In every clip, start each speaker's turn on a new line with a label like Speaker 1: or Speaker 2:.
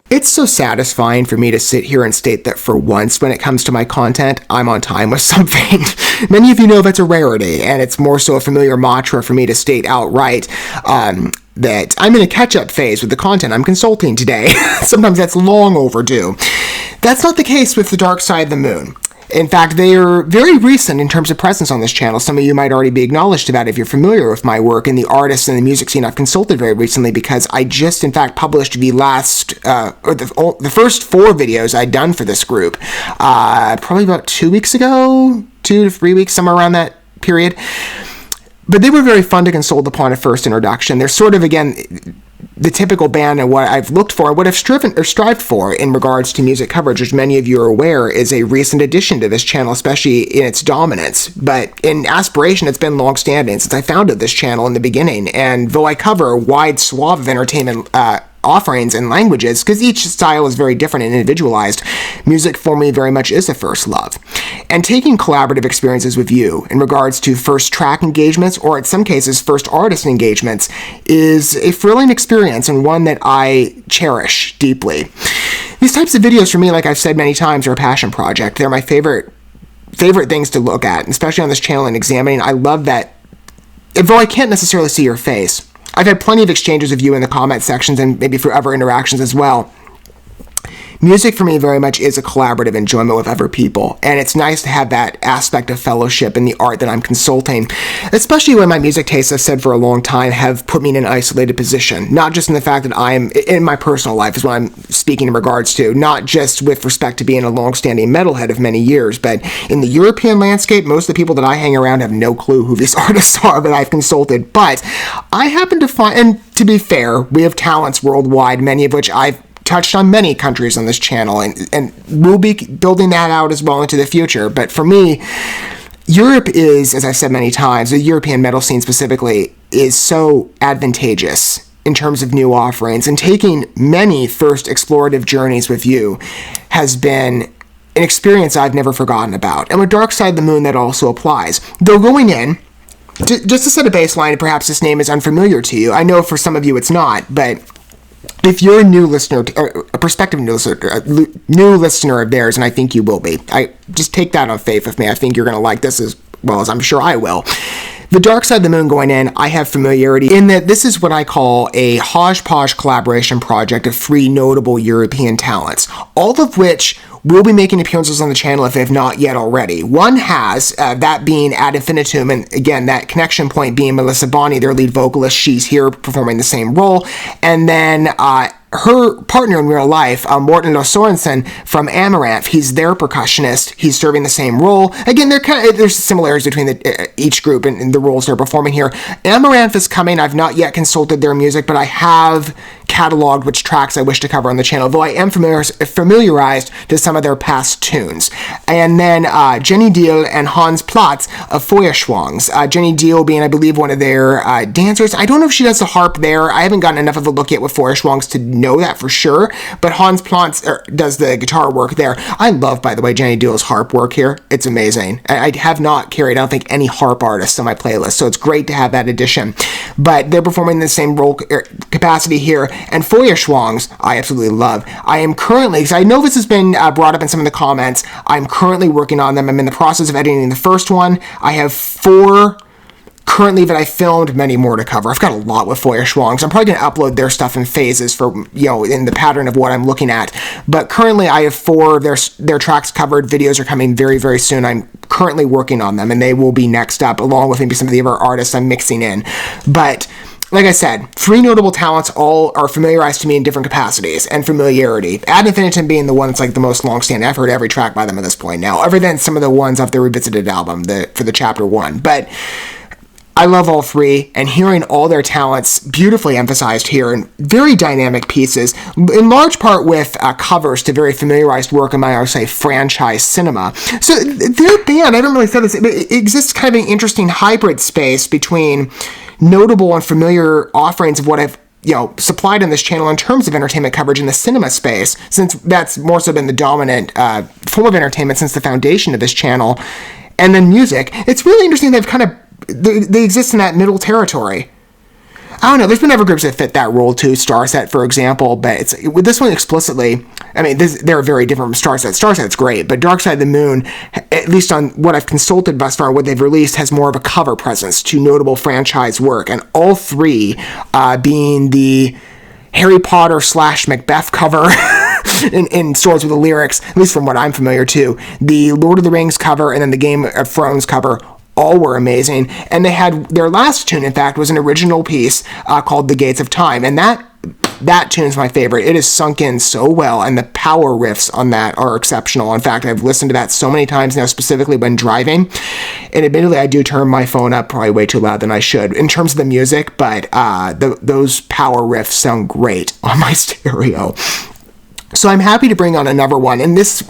Speaker 1: It's so satisfying for me to sit here and state that for once, when it comes to my content, I'm on time with something. Many of you know that's a rarity, and it's more so a familiar mantra for me to state outright that I'm in a catch-up phase with the content I'm consulting today. Sometimes that's long overdue. That's not the case with The Dark Side of the Moon. In fact, they are very recent in terms of presence on this channel. Some of you might already be acknowledged to that if you're familiar with my work and the artists and the music scene I've consulted very recently, because I just, in fact, published the first 4 videos I'd done for this group, probably about 2 weeks ago, 2 to 3 weeks, somewhere around that period. But they were very fun to consult upon at first introduction. They're sort of, again, the typical band and what I've looked for, what I've strived for in regards to music coverage, which many of you are aware is a recent addition to this channel, especially in its dominance. But in aspiration, it's been long-standing since I founded this channel in the beginning. And though I cover a wide swath of entertainment offerings and languages, because each style is very different and individualized, music for me very much is a first love. And taking collaborative experiences with you in regards to first track engagements, or in some cases first artist engagements, is a thrilling experience and one that I cherish deeply. These types of videos for me, like I've said many times, are a passion project. They're my favorite things to look at, especially on this channel and examining. I love that, though I can't necessarily see your face, I've had plenty of exchanges with you in the comment sections and maybe for other interactions as well. Music for me very much is a collaborative enjoyment with other people, and it's nice to have that aspect of fellowship in the art that I'm consulting, especially when my music tastes, I've said for a long time, have put me in an isolated position. Not just in the fact that I'm, in my personal life is what I'm speaking in regards to, not just with respect to being a long-standing metalhead of many years, but in the European landscape, most of the people that I hang around have no clue who these artists are that I've consulted, but I happen to find, and to be fair, we have talents worldwide, many of which I've touched on many countries on this channel, and we'll be building that out as well into the future. But for me, Europe is, as I've said many times, the European metal scene specifically is so advantageous in terms of new offerings, and taking many first explorative journeys with you has been an experience I've never forgotten about. And with Dark Side of the Moon, that also applies. Though going in, just to set a baseline, and perhaps this name is unfamiliar to you, I know for some of you it's not, but if you're a new listener, or a prospective new listener of theirs, and I think you will be, I just take that on faith with me. I think you're going to like this as well as I'm sure I will. The Dark Side of the Moon going in, I have familiarity in that this is what I call a hodgepodge collaboration project of 3 notable European talents, all of which will be making appearances on the channel if they've not yet already. One has, that being Ad Infinitum, and again, that connection point being Melissa Bonney, their lead vocalist. She's here performing the same role. And then her partner in real life, Morten Lo Sorensen from Amaranth, he's their percussionist. He's serving the same role. Again, there's similarities between each group and the roles they're performing here. Amaranth is coming. I've not yet consulted their music, but I have cataloged which tracks I wish to cover on the channel, though I am familiarized to some of their past tunes. And then Jenny Deal and Hans Platz of Feuerschwangs. Jenny Deal being, I believe, one of their dancers. I don't know if she does the harp there. I haven't gotten enough of a look yet with Feuerschwangs to know that for sure, but Hans Platz does the guitar work there. I love, by the way, Jenny Deal's harp work here. It's amazing. I have not carried, I don't think, any harp artists on my playlist, so it's great to have that addition. But they're performing the same role capacity here. And Feuerschwangs, I absolutely love. I am currently, because I know this has been brought up in some of the comments, I'm currently working on them. I'm in the process of editing the first one. I have 4 currently that I filmed, many more to cover. I've got a lot with Feuerschwangs. I'm probably going to upload their stuff in phases for, in the pattern of what I'm looking at. But currently I have 4 of their tracks covered. Videos are coming very, very soon. I'm currently working on them, and they will be next up, along with maybe some of the other artists I'm mixing in. But like I said, 3 notable talents all are familiarized to me in different capacities and familiarity. Ad Infinitum being the one that's like the most long-standing. I've heard every track by them at this point now, other than some of the ones off the revisited album for the Chapter 1. But I love all 3, and hearing all their talents beautifully emphasized here in very dynamic pieces, in large part with covers to very familiarized work in my, I would say, franchise cinema. So their band, I haven't really said this, but it exists kind of an interesting hybrid space between notable and familiar offerings of what I've supplied in this channel in terms of entertainment coverage in the cinema space, since that's more so been the dominant form of entertainment since the foundation of this channel, and then music. It's really interesting they've kind of they exist in that middle territory. I don't know. There's been other groups that fit that role too. Starset, for example, but it's with this one explicitly. I mean, they're very different from Starset. Starset's great, but Dark Side of the Moon, at least on what I've consulted thus far, what they've released, has more of a cover presence to notable franchise work, and all three being the Harry Potter / Macbeth cover in Swords with the Lyrics, at least from what I'm familiar to, the Lord of the Rings cover, and then the Game of Thrones cover. All were amazing, and they had their last tune, in fact, was an original piece called The Gates of Time, and that tune's my favorite. It is sunk in so well, and the power riffs on that are exceptional. In fact, I've listened to that so many times now, specifically when driving, and admittedly, I do turn my phone up probably way too loud than I should in terms of the music, but those power riffs sound great on my stereo. So I'm happy to bring on another one. In this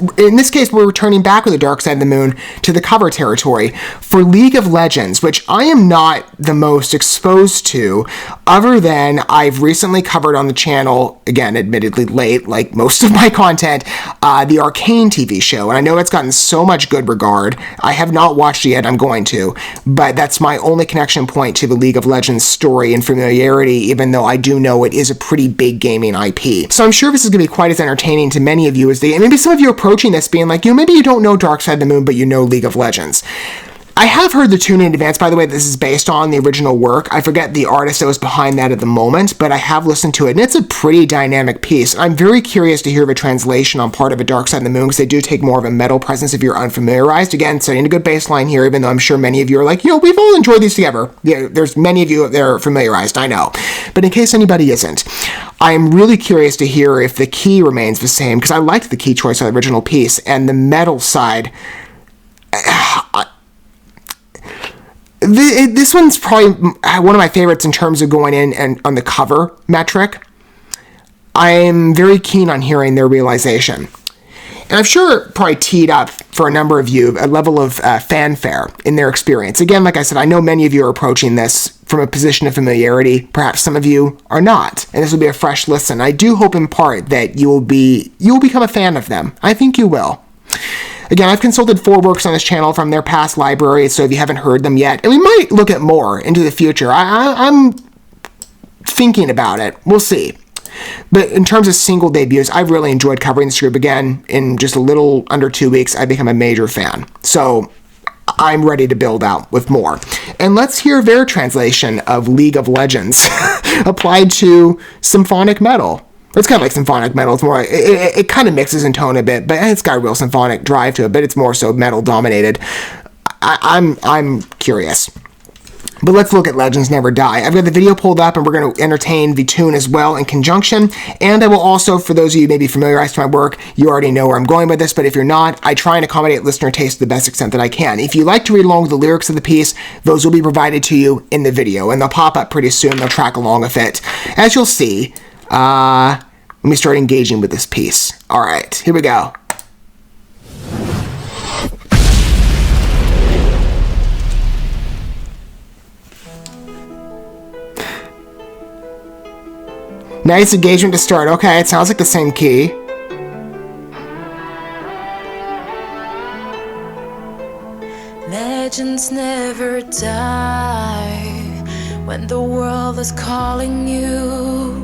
Speaker 1: case, we're returning back with the Dark Side of the Moon to the cover territory for League of Legends, which I am not the most exposed to, other than I've recently covered on the channel, again, admittedly late, like most of my content, the Arcane TV show. And I know it's gotten so much good regard. I have not watched it yet. I'm going to. But that's my only connection point to the League of Legends story and familiarity, even though I do know it is a pretty big gaming IP. So I'm sure this is going to be quite as entertaining to many of you as and maybe some of you approaching this being like, maybe you don't know Dark Side of the Moon, but you know League of Legends. I have heard the tune in advance, by the way. This is based on the original work. I forget the artist that was behind that at the moment, but I have listened to it, and it's a pretty dynamic piece. I'm very curious to hear of a translation on part of a Dark Side of the Moon, because they do take more of a metal presence if you're unfamiliarized. Again, setting a good baseline here, even though I'm sure many of you are like, we've all enjoyed these together. Yeah, there's many of you that are familiarized, I know. But in case anybody isn't, I am really curious to hear if the key remains the same, because I liked the key choice on the original piece, and the metal side... This one's probably one of my favorites in terms of going in and on the cover metric. I'm very keen on hearing their realization. And I'm sure probably teed up for a number of you a level of fanfare in their experience. Again, like I said, I know many of you are approaching this from a position of familiarity. Perhaps some of you are not. And this will be a fresh listen. I do hope in part that you will become a fan of them. I think you will. Again, I've consulted 4 works on this channel from their past library, so if you haven't heard them yet, and we might look at more into the future. I'm thinking about it. We'll see. But in terms of single debuts, I've really enjoyed covering this group. Again, in just a little under 2 weeks, I've become a major fan. So I'm ready to build out with more. And let's hear their translation of League of Legends applied to symphonic metal. It's kind of like symphonic metal. It's more like, it kind of mixes in tone a bit, but it's got a real symphonic drive to it, but it's more so metal dominated. I'm curious. But let's look at Legends Never Die. I've got the video pulled up, and we're going to entertain the tune as well in conjunction. And I will also, for those of you maybe familiarized to my work, you already know where I'm going with this, but if you're not, I try and accommodate listener taste to the best extent that I can. If you like to read along with the lyrics of the piece, those will be provided to you in the video, and they'll pop up pretty soon. They'll track along with it. As you'll see, let me start engaging with this piece. All right, here we go. Nice engagement to start. Okay, it sounds like the same key.
Speaker 2: Legends never die when the world is calling you.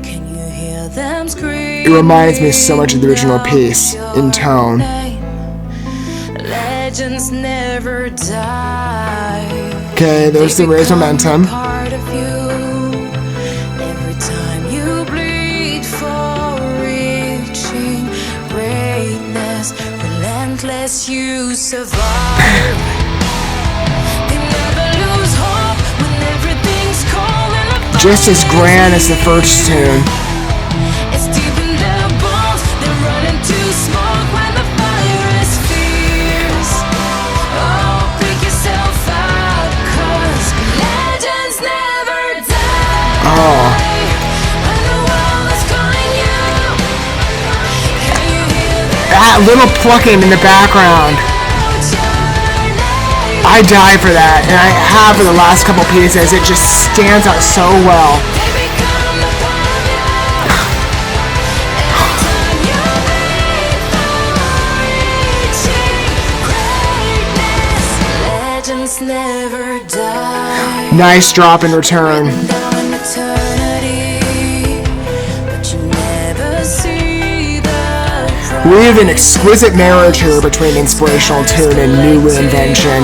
Speaker 2: Can you hear them scream?
Speaker 1: It reminds me so much of the original piece in tone.
Speaker 2: Legends never die.
Speaker 1: Okay, there's the raised momentum.
Speaker 2: Part of you. Every time you bleed for reaching greatness, relentless you survive. They never lose hope when everything's cold and the
Speaker 1: Just as grand as the first tune.
Speaker 2: it's deep in their bones. They're running to smoke when the fire is fierce. Oh, pick yourself out, 'cause legends never die.
Speaker 1: Oh.
Speaker 2: When the world is calling you, can you hear them
Speaker 1: That little plucking in the background.
Speaker 2: out your name?
Speaker 1: I die for that, and I have for the last couple pieces. It just stands out so well.
Speaker 2: They become the part of you. Every time you breathe for reaching greatness, legends never die.
Speaker 1: Nice drop in return.
Speaker 2: Down the
Speaker 1: Weave an exquisite marriage here between inspirational tune and new reinvention.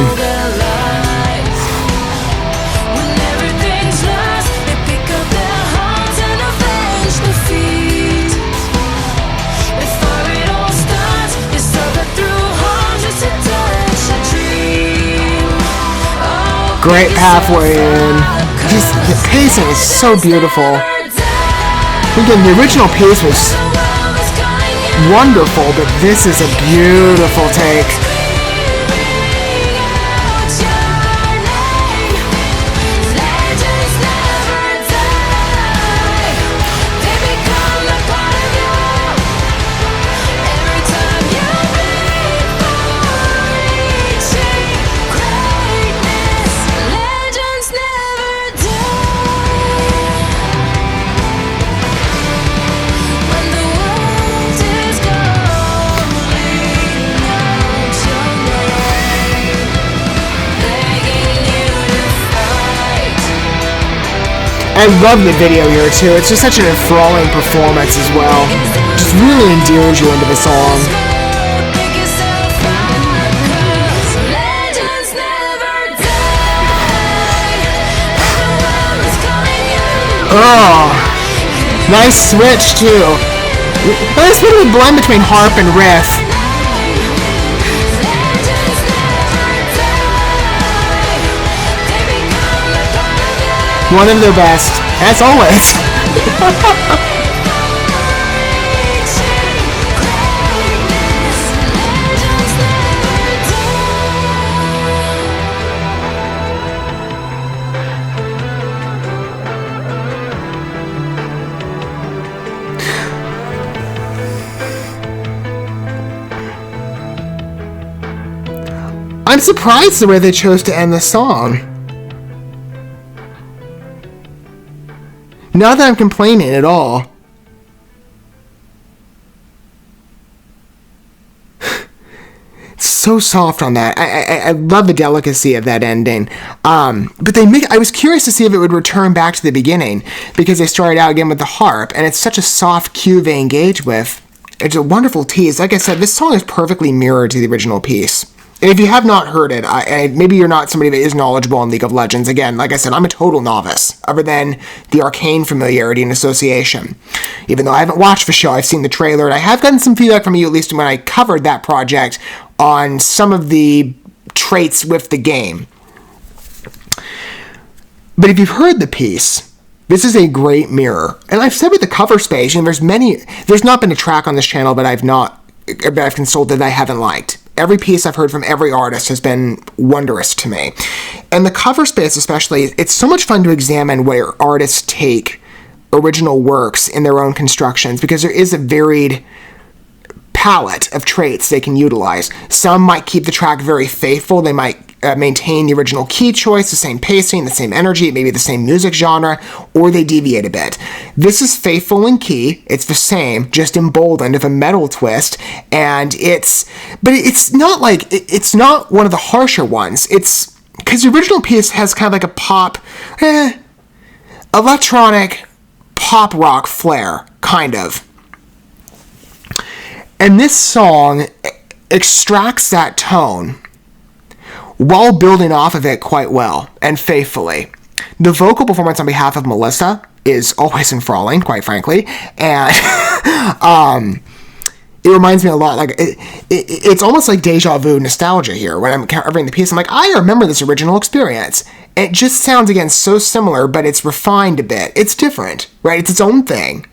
Speaker 2: When everything's lost, they pick up their hearts and avenge defeat. Before it all starts, it's over through hundreds to touch a dream. Oh,
Speaker 1: Great pathway in. Just the pacing is so beautiful. Again, the original piece was wonderful, but this is a beautiful take. I love the video here too. It's just such an enthralling performance as well. Just really endears you into the song. Oh, nice switch too. Nice little blend between harp and riff. One of their best, as always. I'm surprised the way they chose to end the song. Not that I'm complaining at all. It's so soft on that. I love the delicacy of that ending. But I was curious to see if it would return back to the beginning, because they started out again with the harp, and it's such a soft cue they engage with. It's a wonderful tease. Like I said, this song is perfectly mirrored to the original piece. And if you have not heard it, maybe you're not somebody that is knowledgeable in League of Legends. Again, like I said, I'm a total novice, other than the arcane familiarity and association. Even though I haven't watched the show, I've seen the trailer, and I have gotten some feedback from you, at least when I covered that project, on some of the traits with the game. But if you've heard the piece, this is a great mirror. And I've said with the cover space, and there's not been a track on this channel that I've consulted that I haven't liked. Every piece I've heard from every artist has been wondrous to me. And the cover space especially, it's so much fun to examine where artists take original works in their own constructions, because there is a varied palette of traits they can utilize. Some might keep the track very faithful. They might maintain the original key choice, the same pacing, the same energy, maybe the same music genre, or they deviate a bit. This is faithful in key. It's the same, just emboldened with a metal twist, but it's not one of the harsher ones. It's because the original piece has kind of like a pop, electronic pop rock flair, kind of. And this song extracts that tone while building off of it quite well and faithfully. The vocal performance on behalf of Melissa is always enthralling, quite frankly, and it reminds me a lot, like, it's almost like deja vu nostalgia here. When I'm covering the piece, I'm like, I remember this original experience. It just sounds, again, so similar, but it's refined a bit. It's different, right? It's its own thing.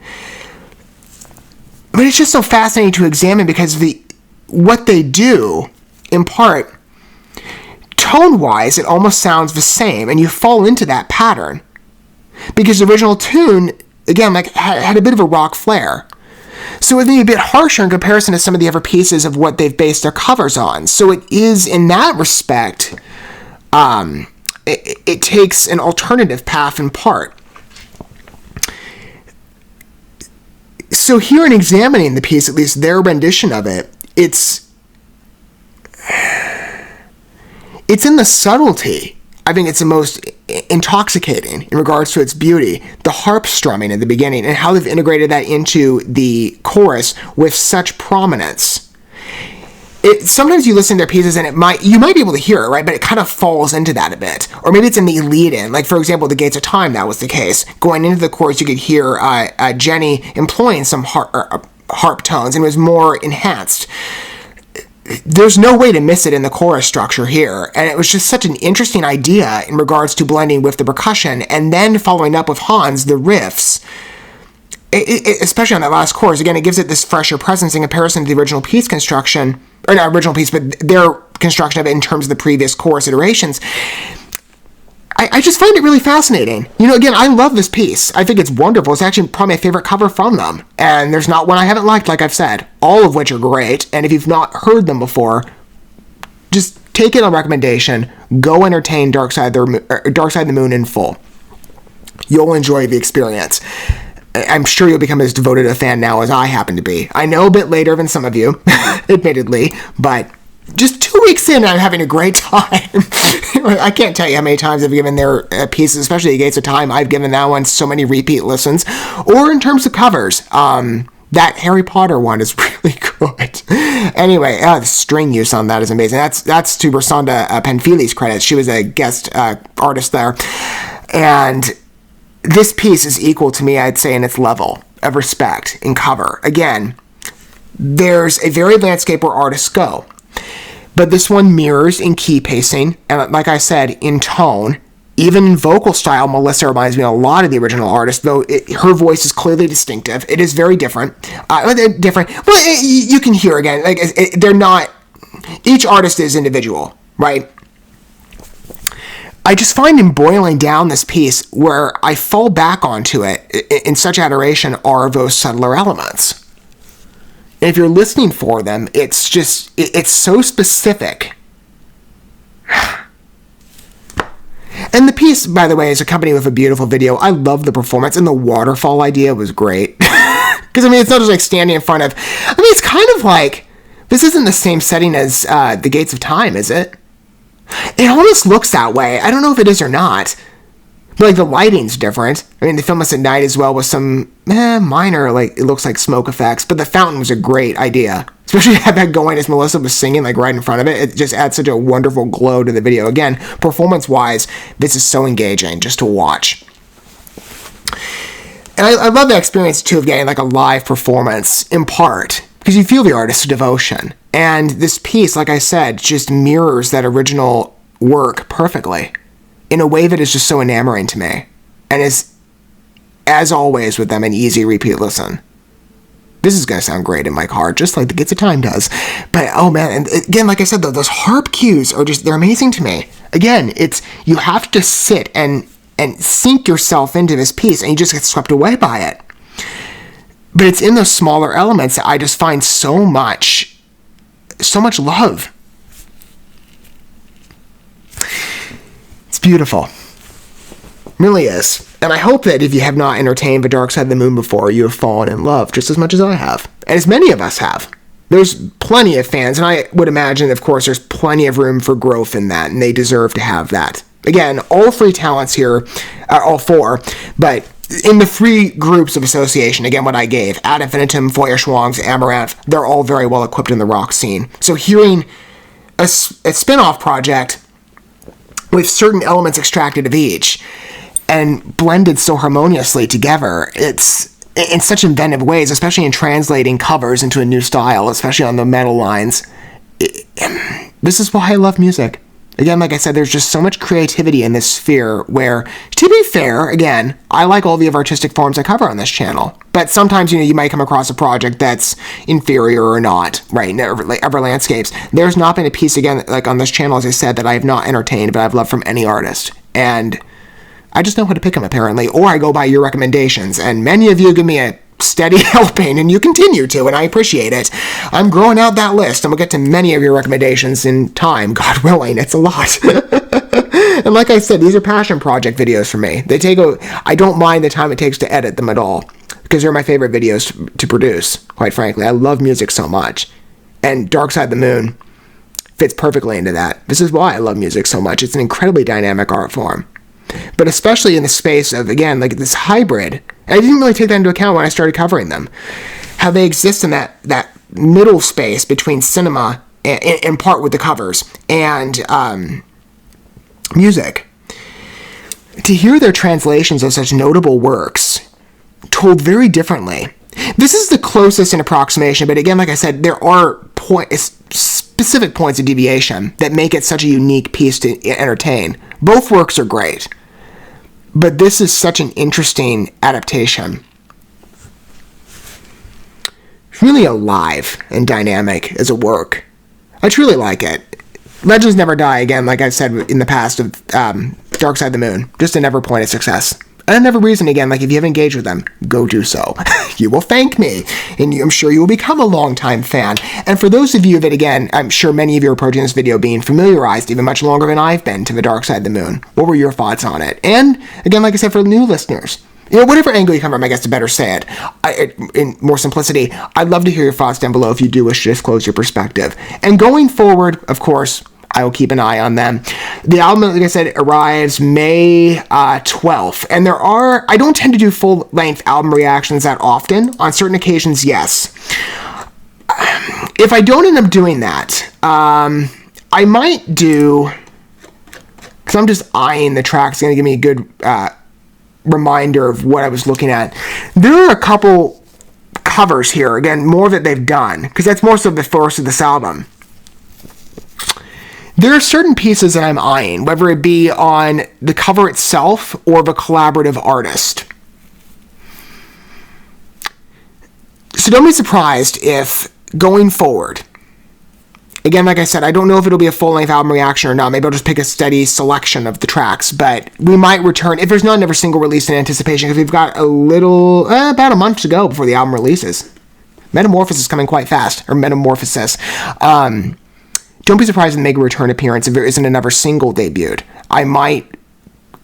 Speaker 1: But it's just so fascinating to examine, because what they do, in part, tone-wise, it almost sounds the same, and you fall into that pattern. Because the original tune, again, like, had a bit of a rock flair. So it would be a bit harsher in comparison to some of the other pieces of what they've based their covers on. So it is, in that respect, it takes an alternative path in part. So here, in examining the piece, at least their rendition of it, it's in the subtlety. I think it's the most intoxicating in regards to its beauty. The harp strumming at the beginning and how they've integrated that into the chorus with such prominence. Sometimes you listen to their pieces and you might be able to hear it, right? But it kind of falls into that a bit. Or maybe it's in the lead-in. Like, for example, The Gates of Time, that was the case. Going into the chorus, you could hear Jenny employing some harp tones, and it was more enhanced. There's no way to miss it in the chorus structure here. And it was just such an interesting idea in regards to blending with the percussion, and then following up with Hans, the riffs. Especially on that last chorus, again, it gives it this fresher presence in comparison to the original piece construction, or not original piece, but their construction of it in terms of the previous chorus iterations. I just find it really fascinating. Again, I love this piece. I think it's wonderful. It's actually probably my favorite cover from them. And there's not one I haven't liked, like I've said. All of which are great. And if you've not heard them before, just take it on recommendation. Go entertain Dark Side of the Moon in full. You'll enjoy the experience. I'm sure you'll become as devoted a fan now as I happen to be. I know a bit later than some of you, admittedly, but just 2 weeks in, I'm having a great time. I can't tell you how many times I've given their pieces, especially The Gates of Time. I've given that one so many repeat listens. Or in terms of covers, that Harry Potter one is really good. Anyway, the string use on that is amazing. That's to Rosanda Panfili's credit. She was a guest artist there. And this piece is equal to me, I'd say, in its level of respect in cover. Again, there's a varied landscape where artists go. But this one mirrors in key pacing, and like I said, in tone. Even in vocal style, Melissa reminds me a lot of the original artist, though her voice is clearly distinctive. It is very different. You can hear, again, they're not... Each artist is individual, right? I just find in boiling down this piece, where I fall back onto it in such adoration are those subtler elements. And if you're listening for them, it's so specific. And the piece, by the way, is accompanied with a beautiful video. I love the performance, and the waterfall idea was great. Because, it's not just like standing in front of... it's kind of like... This isn't the same setting as The Gates of Time, is it? It almost looks that way. I don't know if it is or not. But, the lighting's different. They film this at night as well with some minor, it looks like smoke effects. But the fountain was a great idea. Especially to have that going as Melissa was singing, right in front of it. It just adds such a wonderful glow to the video. Again, performance-wise, this is so engaging just to watch. And I love that experience, too, of getting, a live performance, in part. Because you feel the artist's devotion. And this piece, like I said, just mirrors that original work perfectly. In a way that is just so enamoring to me. And is, as always with them, an easy repeat listen. This is going to sound great in my car, just like The Gates of Time does. But, oh man, and again, like I said, those harp cues are they're amazing to me. Again, you have to sit and sink yourself into this piece, and you just get swept away by it. But it's in those smaller elements that I just find so much love. It's beautiful. It really is. And I hope that if you have not entertained The Dark Side of the Moon before, you have fallen in love just as much as I have. And as many of us have. There's plenty of fans, and I would imagine, of course, there's plenty of room for growth in that, and they deserve to have that. Again, all three talents here, all four, but in the three groups of association, again, what I gave, Ad Infinitum, Feuerschwangs, Amaranth, they're all very well equipped in the rock scene. So hearing a spin-off project with certain elements extracted of each and blended so harmoniously together, it's in such inventive ways, especially in translating covers into a new style, especially on the metal lines. This is why I love music. Again, like I said, there's just so much creativity in this sphere where, to be fair, again, I like all the artistic forms I cover on this channel. But sometimes, you might come across a project that's inferior or not, right? Ever Landscapes. There's not been a piece, again, on this channel, as I said, that I have not entertained, but I've loved from any artist. And I just know how to pick them, apparently. Or I go by your recommendations. And many of you give me a steady helping, and you continue to, and I appreciate it. I'm growing out that list, and we'll get to many of your recommendations in time, God willing. It's a lot. And like I said, these are passion project videos for me. I don't mind the time it takes to edit them at all, because they're my favorite videos to produce, quite frankly. I love music so much. And Dark Side of the Moon fits perfectly into that. This is why I love music so much. It's an incredibly dynamic art form. but especially in the space of, again, like this hybrid. I didn't really take that into account when I started covering them. How they exist in that middle space between cinema, in part with the covers, and music. To hear their translations of such notable works told very differently. This is the closest in approximation, but again, like I said, there are specific points of deviation that make it such a unique piece to entertain. Both works are great, but this is such an interesting adaptation. It's really alive and dynamic as a work. I truly like it. Legends Never Die, again, like I've said in the past, of Dark Side of the Moon, just another point of success. And another reason, again, like if you have engaged with them, go do so. You will thank me, and I'm sure you will become a longtime fan. And for those of you that, again, I'm sure many of you are approaching this video being familiarized even much longer than I've been to the Dark Side of the Moon, what were your thoughts on it? And, again, like I said, for new listeners, whatever angle you come from, I guess to better say it, in more simplicity, I'd love to hear your thoughts down below if you do wish to disclose your perspective. And going forward, of course, I will keep an eye on them. The album, like I said, arrives May 12th. And I don't tend to do full-length album reactions that often. On certain occasions, yes. If I don't end up doing that, I might do, because I'm just eyeing the tracks, it's going to give me a good reminder of what I was looking at. There are a couple covers here, again, more that they've done, because that's more so the first of this album. There are certain pieces that I'm eyeing, whether it be on the cover itself or the collaborative artist. So don't be surprised if, going forward, again, like I said, I don't know if it'll be a full-length album reaction or not. Maybe I'll just pick a steady selection of the tracks, but we might return, if there's not another single release in anticipation, because we've got about a month to go before the album releases. Metamorphosis is coming quite fast, or Metamorphosis. Don't be surprised if they make a return appearance if there isn't another single debuted. I might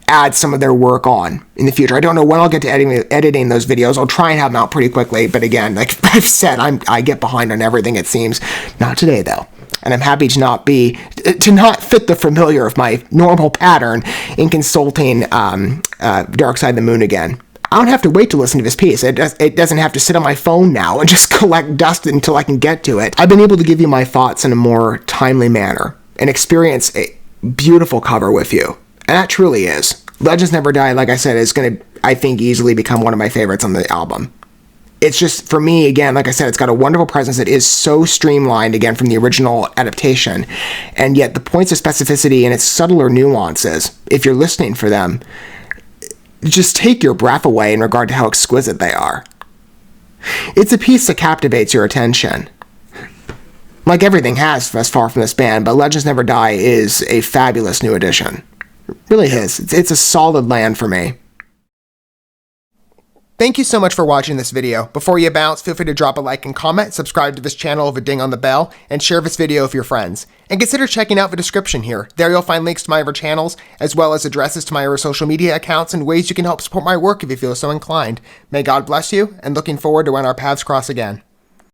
Speaker 1: add some of their work on in the future. I don't know when I'll get to editing those videos. I'll try and have them out pretty quickly, but again, like I've said, I get behind on everything, it seems. Not today, though. And I'm happy to not fit the familiar of my normal pattern in consulting Dark Side of the Moon again. I don't have to wait to listen to this piece. It doesn't have to sit on my phone now and just collect dust until I can get to it. I've been able to give you my thoughts in a more timely manner and experience a beautiful cover with you. And that truly is. Legends Never Die, like I said, is going to, I think, easily become one of my favorites on the album. It's just, for me, again, like I said, it's got a wonderful presence. It is so streamlined, again, from the original adaptation. And yet the points of specificity and its subtler nuances, if you're listening for them, just take your breath away in regard to how exquisite they are. It's a piece that captivates your attention. Like everything has thus far from this band, but Legends Never Die is a fabulous new addition. It really is. It's a solid land for me. Thank you so much for watching this video. Before you bounce, feel free to drop a like and comment, subscribe to this channel with a ding on the bell, and share this video with your friends. And consider checking out the description here. There you'll find links to my other channels, as well as addresses to my other social media accounts and ways you can help support my work if you feel so inclined. May God bless you, and looking forward to when our paths cross again.